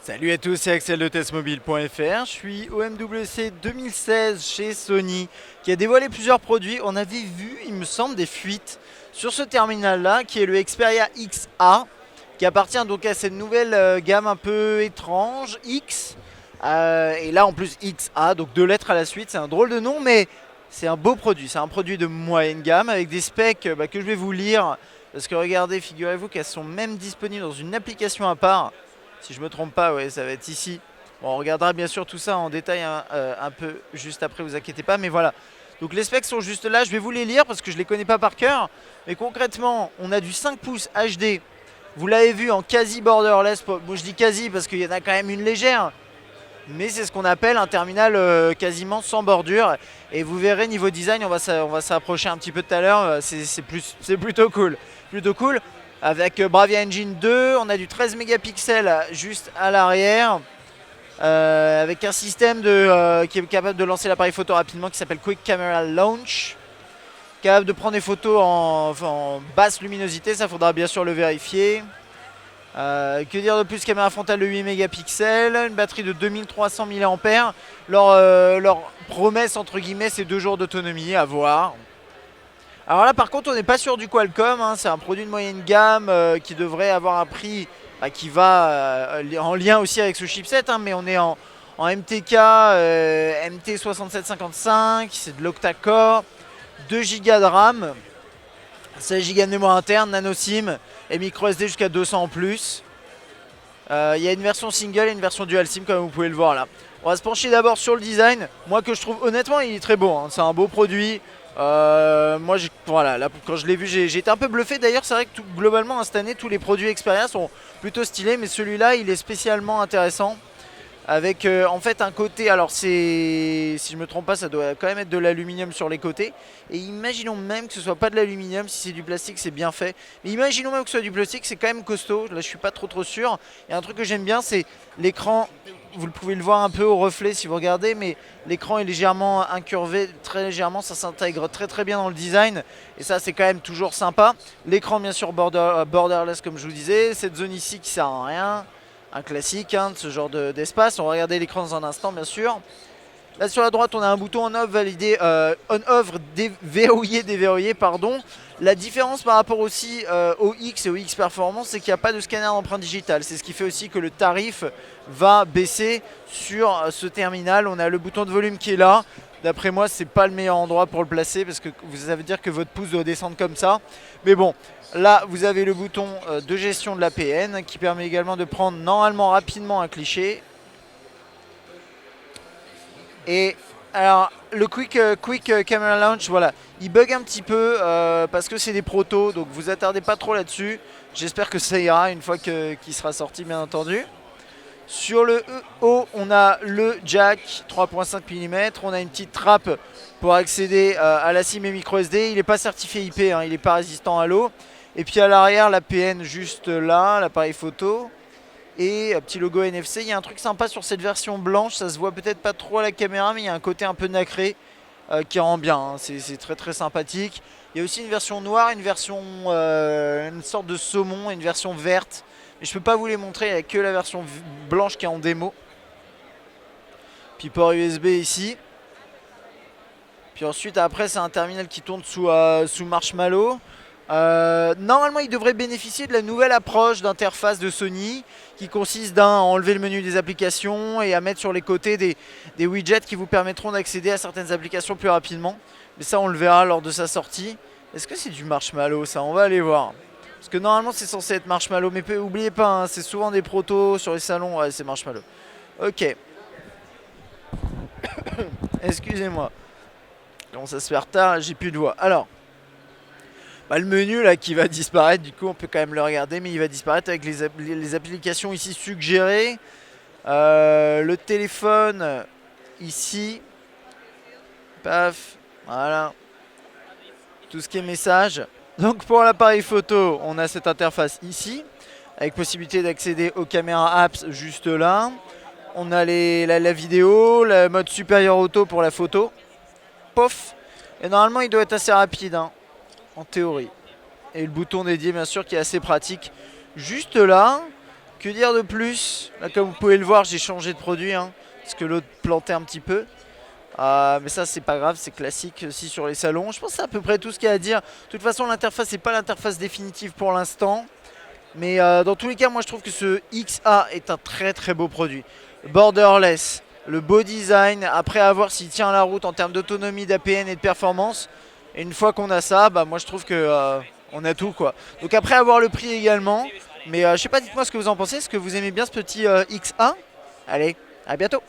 Salut à tous, c'est Axel de testmobile.fr. Je suis au MWC 2016 chez Sony qui a dévoilé plusieurs produits. On avait vu, il me semble, des fuites sur ce terminal-là qui est le Xperia XA qui appartient donc à cette nouvelle gamme un peu étrange, X. Et là en plus XA, donc deux lettres à la suite, c'est un drôle de nom mais c'est un beau produit. C'est un produit de moyenne gamme avec des specs que je vais vous lire. Parce que regardez, figurez-vous qu'elles sont même disponibles dans une application à part. Si je me trompe pas, ouais, ça va être ici. Bon, on regardera bien sûr tout ça en détail un peu juste après, vous inquiétez pas. Mais voilà. Donc les specs sont juste là, je vais vous les lire parce que je les connais pas par cœur. Mais concrètement, on a du 5 pouces HD. Vous l'avez vu en quasi borderless. Bon, je dis quasi parce qu'il y en a quand même une légère. Mais c'est ce qu'on appelle un terminal quasiment sans bordure. Et vous verrez niveau design, on va s'approcher un petit peu tout à l'heure. C'est plutôt cool. Plutôt cool. Avec Bravia Engine 2, on a du 13 mégapixels juste à l'arrière. Avec un système qui est capable de lancer l'appareil photo rapidement qui s'appelle Quick Camera Launch. Capable de prendre des photos en basse luminosité, ça faudra bien sûr le vérifier. Que dire de plus? Caméra frontale de 8 mégapixels, une batterie de 2300 mAh. Leur promesse entre guillemets c'est 2 jours d'autonomie, à voir. Alors là par contre on n'est pas sur du Qualcomm, hein, c'est un produit de moyenne gamme qui devrait avoir un prix qui va en lien aussi avec ce chipset, hein, mais on est en MTK MT6755, c'est de l'octa-core, 2 Go de RAM, 16 Go de mémoire interne, nano SIM et micro SD jusqu'à 200 en plus. Il y a une version single et une version dual SIM comme vous pouvez le voir là. On va se pencher d'abord sur le design. Moi que je trouve honnêtement il est très beau, hein. C'est un beau produit. Moi voilà, là, quand je l'ai vu j'ai été un peu bluffé. D'ailleurs c'est vrai que globalement cette année tous les produits Xperia sont plutôt stylés. Mais celui-là il est spécialement intéressant. Avec en fait un côté, alors c'est, si je me trompe pas ça doit quand même être de l'aluminium sur les côtés. Et imaginons même que ce soit pas de l'aluminium, si c'est du plastique c'est bien fait. Mais imaginons même que ce soit du plastique, c'est quand même costaud, là je suis pas trop sûr. Et un truc que j'aime bien c'est l'écran, vous pouvez le voir un peu au reflet si vous regardez. Mais l'écran est légèrement incurvé, très légèrement, ça s'intègre très bien dans le design. Et ça c'est quand même toujours sympa. L'écran bien sûr borderless comme je vous disais, cette zone ici qui sert à rien. Un classique hein, de ce genre d'espace. On va regarder l'écran dans un instant bien sûr. Là sur la droite on a un bouton on-off validé, on-off verrouillé, déverrouillé pardon. La différence par rapport aussi au X et au X Performance c'est qu'il n'y a pas de scanner d'empreinte digitale. C'est ce qui fait aussi que le tarif va baisser sur ce terminal. On a le bouton de volume qui est là. D'après moi c'est pas le meilleur endroit pour le placer parce que ça veut dire que votre pouce doit descendre comme ça. Mais bon, là vous avez le bouton de gestion de l'APN qui permet également de prendre normalement rapidement un cliché. Et alors le quick Camera Launch, voilà, il bug un petit peu parce que c'est des protos, donc vous attardez pas trop là-dessus. J'espère que ça ira une fois qu'il sera sorti bien entendu. Sur le haut, on a le jack 3.5 mm, on a une petite trappe pour accéder à la SIM et micro SD. Il n'est pas certifié IP, hein, il n'est pas résistant à l'eau. Et puis à l'arrière, la PN juste là, l'appareil photo. Et un petit logo NFC. Il y a un truc sympa sur cette version blanche, ça se voit peut-être pas trop à la caméra, mais il y a un côté un peu nacré qui rend bien, hein. C'est très sympathique. Il y a aussi une version noire, une version, une sorte de saumon et une version verte. Mais je peux pas vous les montrer, il n'y a que la version blanche qui est en démo. Puis port USB ici. Puis ensuite après c'est un terminal qui tourne sous Marshmallow. Normalement il devrait bénéficier de la nouvelle approche d'interface de Sony qui consiste à enlever le menu des applications et à mettre sur les côtés des widgets qui vous permettront d'accéder à certaines applications plus rapidement. Mais ça on le verra lors de sa sortie. Est-ce que c'est du Marshmallow ça? On va aller voir. Parce que normalement c'est censé être Marshmallow. Mais n'oubliez pas, hein, c'est souvent des protos sur les salons. Ouais, c'est Marshmallow. Ok. Excusez-moi. Comment ça se fait tard, j'ai plus de voix. Alors, le menu là qui va disparaître, du coup on peut quand même le regarder, mais il va disparaître avec les applications ici suggérées. Le téléphone ici. Paf, voilà. Tout ce qui est message. Donc pour l'appareil photo, on a cette interface ici, avec possibilité d'accéder aux caméras apps juste là. On a la vidéo, le mode supérieur auto pour la photo. Pof. Et normalement il doit être assez rapide, hein, en théorie. Et le bouton dédié bien sûr qui est assez pratique juste là, Que dire de plus? Là, comme vous pouvez le voir, j'ai changé de produit, hein, parce que l'autre plantait un petit peu. Mais ça, c'est pas grave, c'est classique aussi sur les salons. Je pense que c'est à peu près tout ce qu'il y a à dire. De toute façon, l'interface n'est pas l'interface définitive pour l'instant. Mais dans tous les cas, moi, je trouve que ce XA est un très très beau produit. Borderless, le beau design, après à voir s'il tient la route en termes d'autonomie, d'APN et de performance. Et une fois qu'on a ça, bah, moi, je trouve que on a tout, quoi. Donc après avoir le prix également. Mais je sais pas, dites-moi ce que vous en pensez. Est-ce que vous aimez bien ce petit XA? Allez, à bientôt.